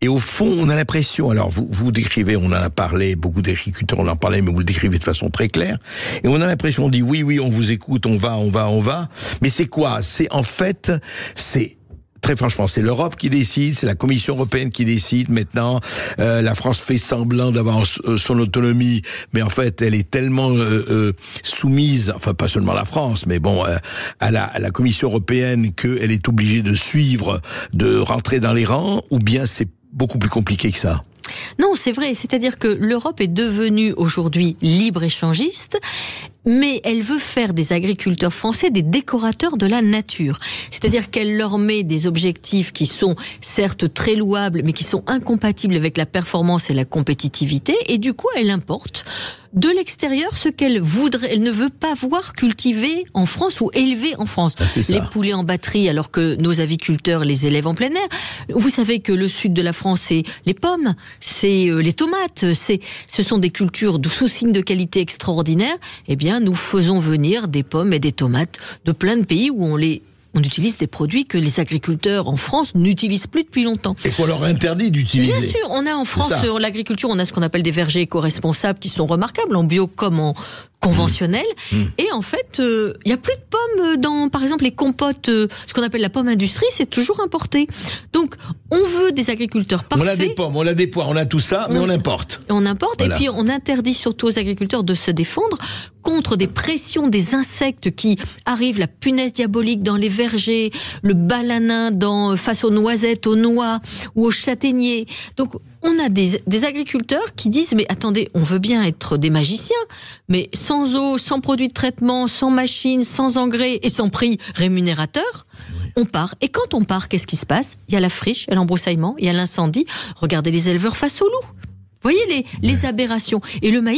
Et au fond, on a l'impression, alors vous décrivez, on en a parlé, beaucoup d'agriculteurs en ont parlé, mais vous le décrivez de façon très claire, et on a l'impression, on dit oui, on vous écoute, on va, mais c'est quoi? C'est en fait, très franchement, c'est l'Europe qui décide, c'est la Commission européenne qui décide maintenant. La France fait semblant d'avoir son autonomie, mais en fait, elle est tellement soumise, enfin pas seulement la France, mais bon, à la Commission européenne qu'elle est obligée de suivre, de rentrer dans les rangs, ou bien c'est beaucoup plus compliqué que ça? Non, c'est vrai. C'est-à-dire que l'Europe est devenue aujourd'hui libre-échangiste, mais elle veut faire des agriculteurs français des décorateurs de la nature. C'est-à-dire qu'elle leur met des objectifs qui sont certes très louables, mais qui sont incompatibles avec la performance et la compétitivité, et du coup, elle importe de l'extérieur ce qu'elle voudrait. Elle ne veut pas voir cultivé en France ou élevé en France. Les poulets en batterie, alors que nos aviculteurs les élèvent en plein air. Vous savez que le sud de la France, c'est les pommes, c'est les tomates, ce sont des cultures sous signe de qualité extraordinaire. Eh bien, nous faisons venir des pommes et des tomates de plein de pays où on utilise des produits que les agriculteurs en France n'utilisent plus depuis longtemps. Et qu'on leur interdit d'utiliser. Bien sûr, on a en France, sur l'agriculture, on a ce qu'on appelle des vergers éco-responsables qui sont remarquables, en bio comme en conventionnel. Et en fait, il n'y a plus de pommes dans, par exemple, les compotes, ce qu'on appelle la pomme industrie, c'est toujours importé. Donc, on veut des agriculteurs parfaits. On a des pommes, on a des poires, on a tout ça, mais on importe. On importe, voilà. Et puis on interdit surtout aux agriculteurs de se défendre contre des pressions des insectes qui arrivent, la punaise diabolique dans les vergers, le balanin face aux noisettes, aux noix ou aux châtaigniers. Donc, on a des agriculteurs qui disent, mais attendez, on veut bien être des magiciens, mais sans eau, sans produits de traitement, sans machines, sans engrais et sans prix rémunérateur, on part. Et quand on part, qu'est-ce qui se passe? Il y a la friche, il y a l'embroussaillement, il y a l'incendie. Regardez les éleveurs face aux loups. Vous voyez les aberrations. Et le maïs